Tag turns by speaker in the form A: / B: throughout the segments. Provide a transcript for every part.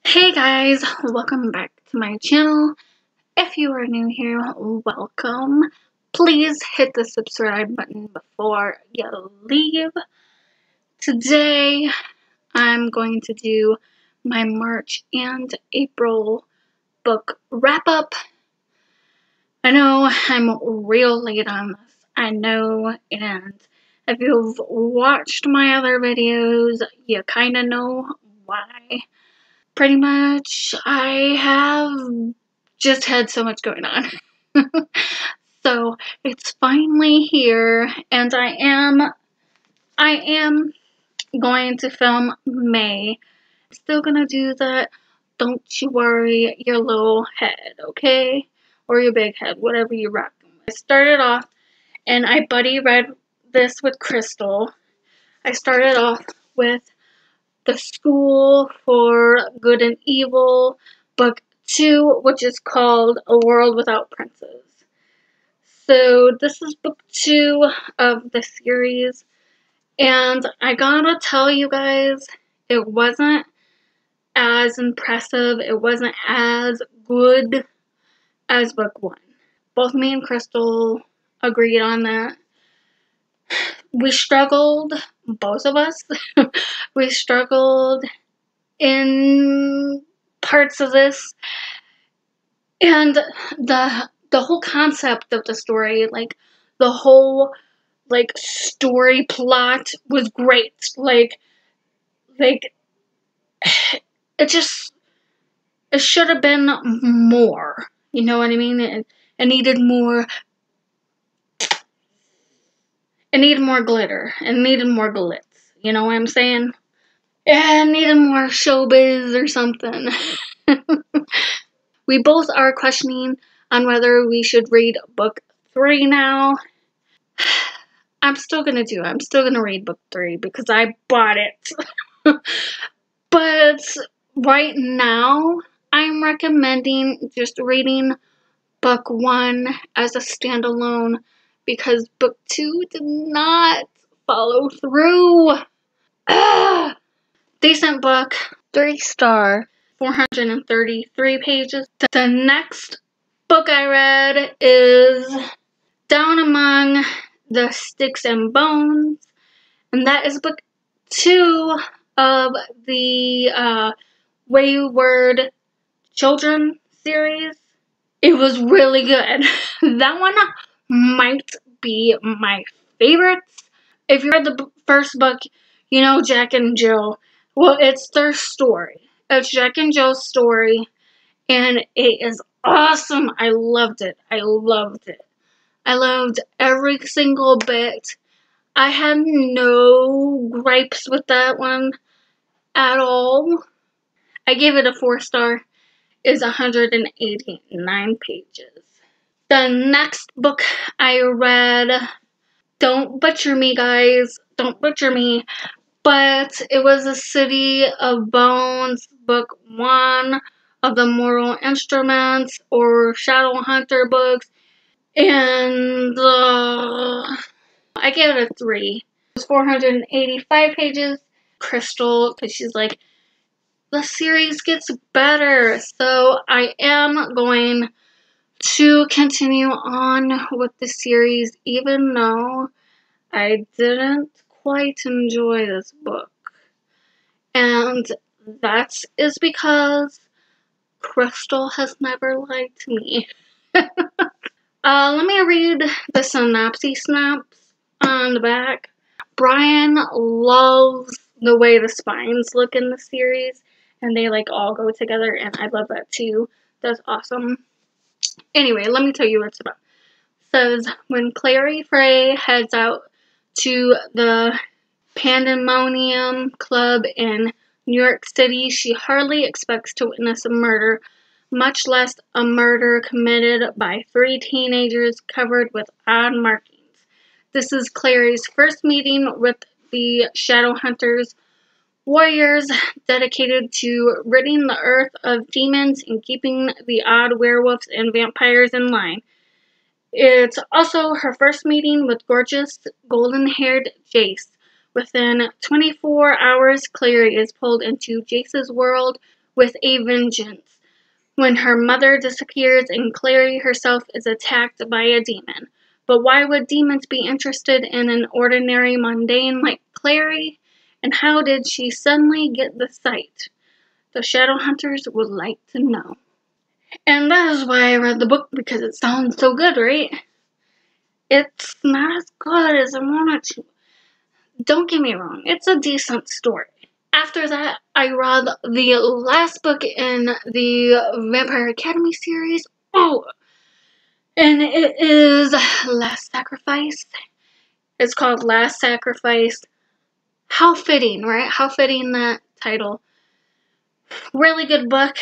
A: Hey guys, welcome back to my channel. If you are new here, welcome. Please hit the subscribe button before you leave. Today, I'm going to do my March and April book wrap-up. I know I'm real late on this, I know, and if you've watched my other videos, you kind of know why. Pretty much, I have just had so much going on. So, it's finally here, and I am going to film May. Still gonna do that. Don't you worry your little head, okay? Or your big head, whatever you rock. I started off, and I buddy read this with Krystal. I started off with The School for Good and Evil, book 2, which is called A World Without Princes. So this is book 2 of the series, and I gotta tell you guys, it wasn't as impressive, it wasn't as good as book 1. Both me and Krystal agreed on that. We struggled, both of us, we struggled in parts of this, and the whole concept of the story, like the whole story plot was great. Like it should have been more. You know what I mean? It needed more. It needed more glitter. It needed more glitz. You know what I'm saying? It needed more showbiz or something. We both are questioning on whether we should read book 3 now. I'm still gonna read book 3 because I bought it. But right now, I'm recommending just reading book 1 as a standalone because book 2 did not follow through. Ugh. Decent book, 3-star, 433 pages. The next book I read is Down Among the Sticks and Bones, and that is book 2 of the Wayward Children series. It was really good. That one might be my favorite. If you read the first book, you know Jack and Jill. Well, it's their story. It's Jack and Jill's story, and it is awesome. I loved it. I loved it. I loved every single bit. I had no gripes with that one at all. I gave it a 4-star. It's 189 pages. The next book I read, don't butcher me guys, don't butcher me, but it was A City of Bones, book 1 of the Mortal Instruments or Shadowhunter books, and I gave it a 3. It was 485 pages. Krystal, because she's like, the series gets better, so I am going to continue on with the series even though I didn't quite enjoy this book. And that is because Krystal has never lied to me. Let me read the synopsis snaps on the back. Brian loves the way the spines look in the series, and they all go together, and I love that too. That's awesome. Anyway, let me tell you what it's about. It says, when Clary Frey heads out to the Pandemonium Club in New York City, she hardly expects to witness a murder, much less a murder committed by 3 teenagers covered with odd markings. This is Clary's first meeting with the Shadowhunters, warriors dedicated to ridding the earth of demons and keeping the odd werewolves and vampires in line. It's also her first meeting with gorgeous, golden-haired Jace. Within 24 hours, Clary is pulled into Jace's world, with a vengeance when her mother disappears and Clary herself is attacked by a demon. But why would demons be interested in an ordinary mundane like Clary? And how did she suddenly get the sight? The Shadowhunters would like to know. And that is why I read the book, because it sounds so good, right? It's not as good as I wanted to. Don't get me wrong, it's a decent story. After that, I read the last book in the Vampire Academy series. Oh! And it is Last Sacrifice. It's called Last Sacrifice. How fitting, right? How fitting, that title. Really good book.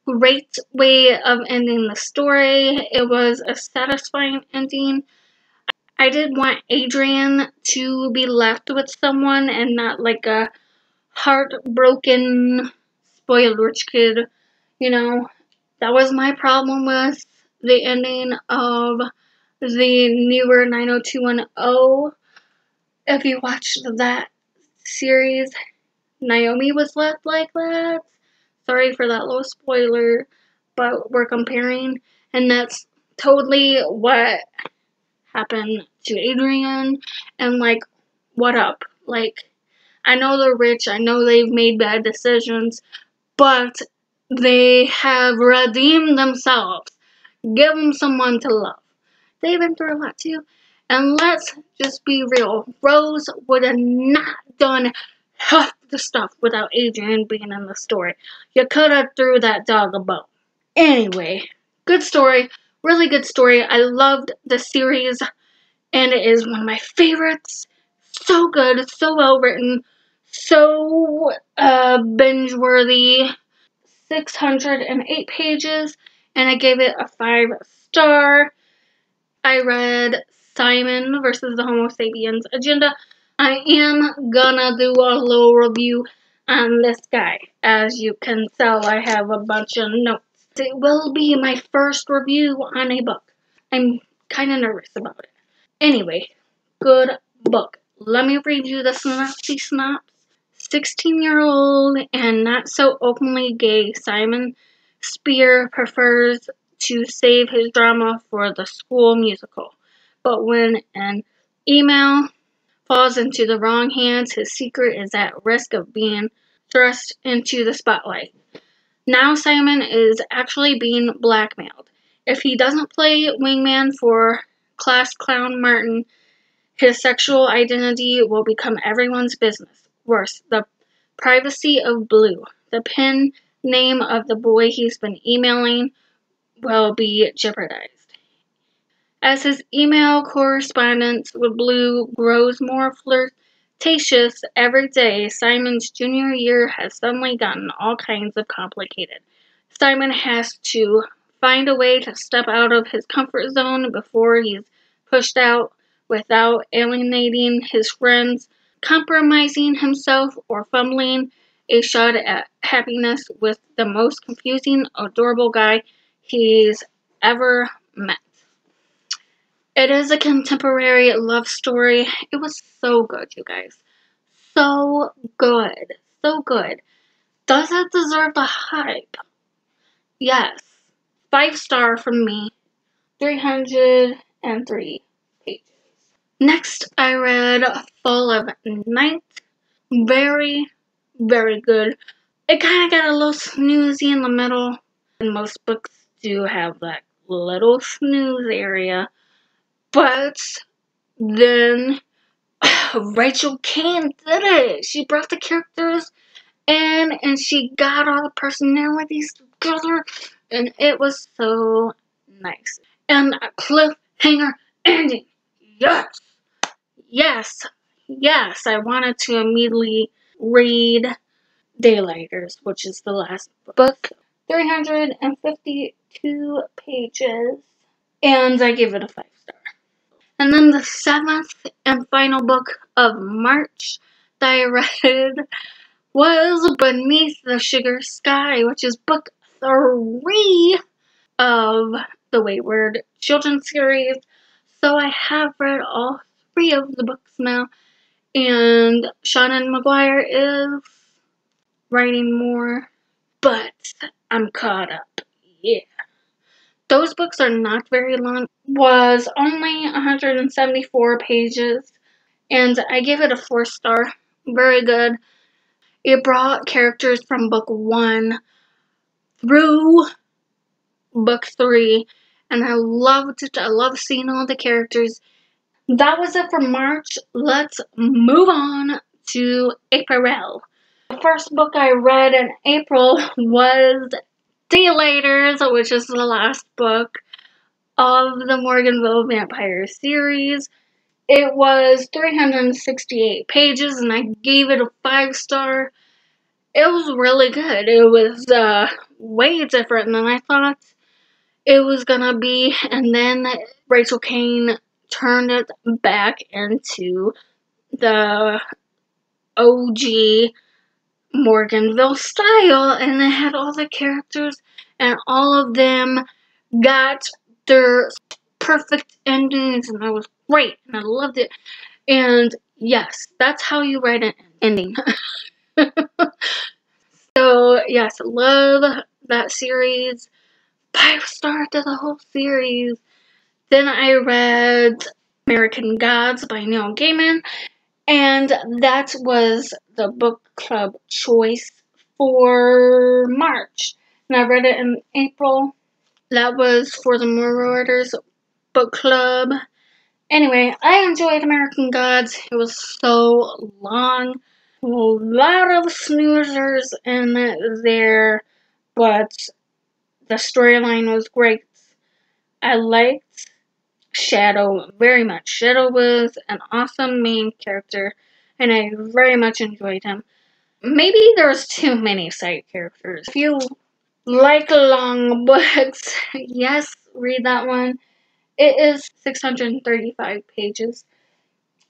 A: Great way of ending the story. It was a satisfying ending. I did want Adrian to be left with someone and not like a heartbroken, spoiled rich kid. You know, that was my problem with the ending of the newer 90210. If you watched that series, Naomi was left like that. Sorry for that little spoiler, but we're comparing, and that's totally what happened to Adrian. And like, what up? Like, I know they're rich, I know they've made bad decisions, but they have redeemed themselves. Give them someone to love. They've been through a lot too. And let's just be real. Rose would have not done half the stuff without Adrian being in the story. You could have threw that dog a bone. Anyway, good story. Really good story. I loved the series. And it is one of my favorites. So good. So well written. So binge-worthy. 608 pages. And I gave it a 5-star. I read Simon versus the Homo sapiens agenda. I am gonna do a little review on this guy. As you can tell, I have a bunch of notes. It will be my first review on a book. I'm kind of nervous about it. Anyway, good book. Let me read you the synopsis. 16-year-old and not so openly gay Simon Spear prefers to save his drama for the school musical. But when an email falls into the wrong hands, his secret is at risk of being thrust into the spotlight. Now Simon is actually being blackmailed. If he doesn't play wingman for class clown Martin, his sexual identity will become everyone's business. Worse, the privacy of Blue, the pen name of the boy he's been emailing, will be jeopardized. As his email correspondence with Blue grows more flirtatious every day, Simon's junior year has suddenly gotten all kinds of complicated. Simon has to find a way to step out of his comfort zone before he's pushed out without alienating his friends, compromising himself, or fumbling a shot at happiness with the most confusing, adorable guy he's ever met. It is a contemporary love story. It was so good, you guys. So good. So good. Does it deserve the hype? Yes. 5-star from me. 303 pages. Next, I read Fall of Night. Very, very good. It kind of got a little snoozy in the middle. And most books do have that little snooze area. But then Rachel Kane did it. She brought the characters in and she got all the personalities together. And it was so nice. And a cliffhanger ending. Yes. Yes. Yes. I wanted to immediately read Daylighters, which is the last book. 352 pages. And I gave it a 5-star. And then the 7th and final book of March that I read was Beneath the Sugar Sky, which is book 3 of the Wayward Children series. So I have read all 3 of the books now. And Seanan McGuire is writing more, but I'm caught up. Yeah. Those books are not very long. Was only 174 pages, and I gave it a 4-star. Very good. It brought characters from book 1 through book 3, and I loved it. I love seeing all the characters. That was it for March. Let's move on to April. The first book I read in April was Delators, which is the last book of the Morganville Vampire series. It was 368 pages, and I gave it a 5-star. It was really good. It was way different than I thought it was gonna be, and then Rachel Kane turned it back into the OG Morganville style, and it had all the characters, and all of them got their perfect endings, and it was great, and I loved it. And yes, that's how you write an ending. So yes, love that series. 5-star to the whole series. Then I read American Gods by Neil Gaiman, and that was the book club choice for March. And I read it in April. That was for the Marauders book club. Anyway, I enjoyed American Gods. It was so long. A lot of snoozers in there, but the storyline was great. I liked Shadow very much. Shadow was an awesome main character, and I very much enjoyed him. Maybe there's too many side characters. If you like long books, yes, read that one. It is 635 pages.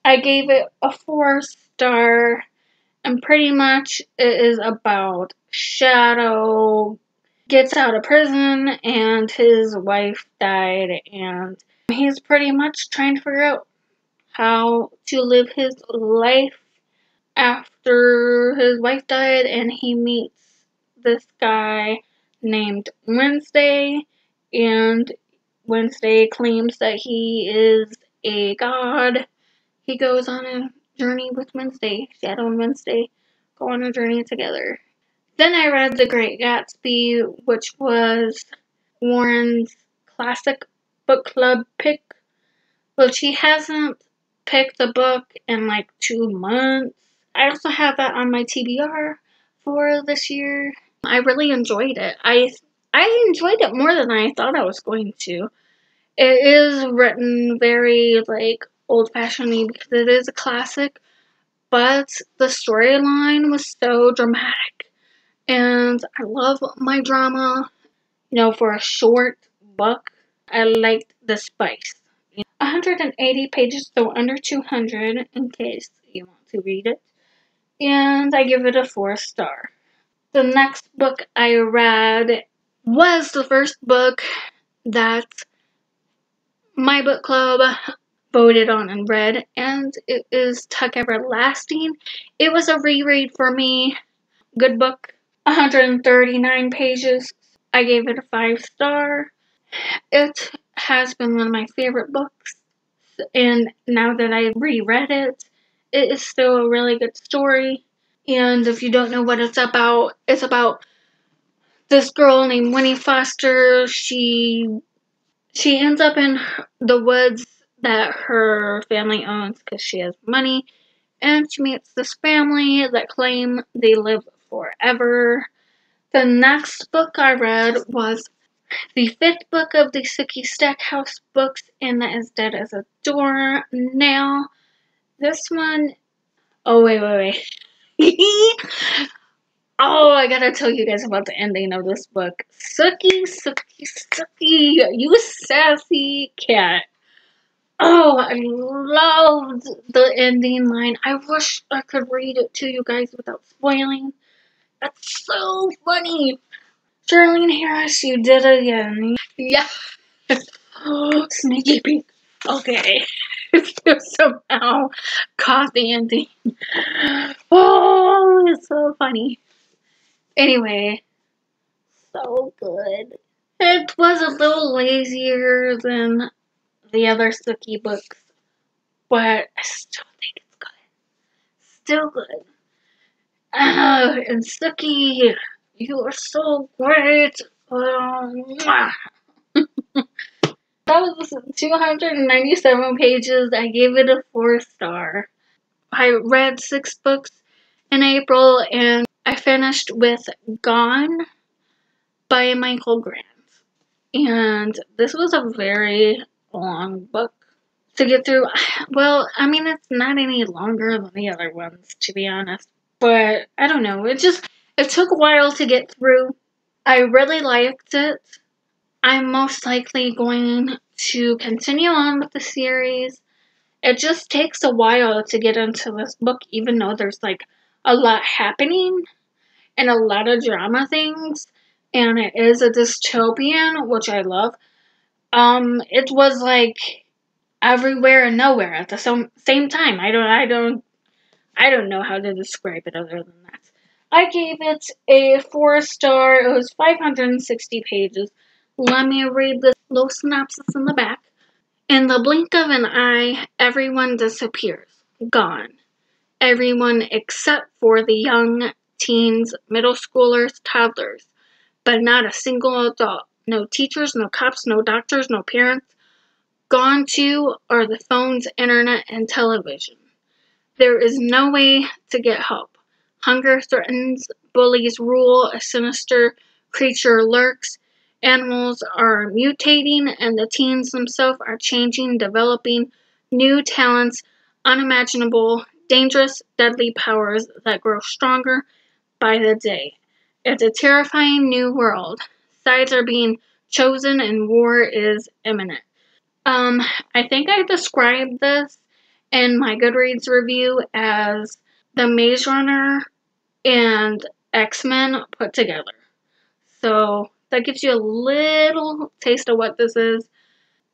A: I gave it a 4-star, and pretty much it is about Shadow gets out of prison, and his wife died, and he's pretty much trying to figure out how to live his life after his wife died, and he meets this guy named Wednesday, and Wednesday claims that he is a god. He goes on a journey with Wednesday. Shadow and Wednesday go on a journey together. Then I read The Great Gatsby, which was Warren's classic book club pick, which he hasn't picked a book in like 2 months. I also have that on my TBR for this year. I really enjoyed it. I enjoyed it more than I thought I was going to. It is written very like old-fashioned because it is a classic, but the storyline was so dramatic. And I love my drama. You know, for a short book, I liked the spice. 180 pages, so under 200 in case you want to read it. And I give it a 4-star. The next book I read was the first book that my book club voted on and read, and it is Tuck Everlasting. It was a reread for me. Good book. 139 pages. I gave it a 5-star. It has been one of my favorite books, and now that I reread it, it is still a really good story. And if you don't know what it's about this girl named Winnie Foster. She ends up in the woods that her family owns because she has money, and she meets this family that claim they live forever. The next book I read was the 5th book of the Sookie Stackhouse books, and that is Dead as a Door. Now, this one... Oh, wait. Oh, I gotta tell you guys about the ending of this book. Sookie, you sassy cat. Oh, I loved the ending line. I wish I could read it to you guys without spoiling. That's so funny. Charlene Harris, you did it again. Yeah. Oh, sneaky peek. Okay. You somehow caught the ending. Oh, it's so funny. Anyway, so good. It was a little lazier than the other Sookie books, but I still think it's good. Still good. And Sookie, you are so great. Mwah. That was 297 pages. I gave it a 4-star. I read 6 books in April, and I finished with Gone by Michael Grant. And this was a very long book to get through. Well, I mean, it's not any longer than the other ones, to be honest. But I don't know. It took a while to get through. I really liked it. I'm most likely going to continue on with the series. It just takes a while to get into this book, even though there's like a lot happening and a lot of drama things. And it is a dystopian, which I love. It was like everywhere and nowhere at the same time. I don't know how to describe it other than that. I gave it a 4-star. It was 560 pages. Let me read this little synopsis in the back. In the blink of an eye, everyone disappears. Gone. Everyone except for the young teens, middle schoolers, toddlers. But not a single adult. No teachers, no cops, no doctors, no parents. Gone too are the phones, internet, and television. There is no way to get help. Hunger threatens, bullies rule, a sinister creature lurks, animals are mutating, and the teens themselves are changing, developing new talents, unimaginable, dangerous, deadly powers that grow stronger by the day. It's a terrifying new world. Sides are being chosen and war is imminent. I think I described this in my Goodreads review as the Maze Runner and X-Men put together. So that gives you a little taste of what this is.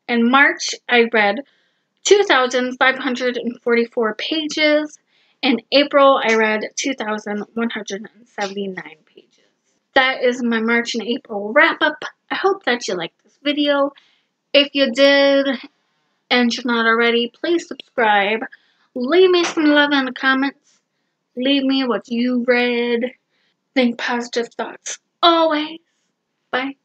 A: In March, I read 2,544 pages. In April, I read 2,179 pages. That is my March and April wrap-up. I hope that you liked this video. If you did, and you're not already, please subscribe. Leave me some love in the comments. Leave me what you read. Think positive thoughts always. Bye.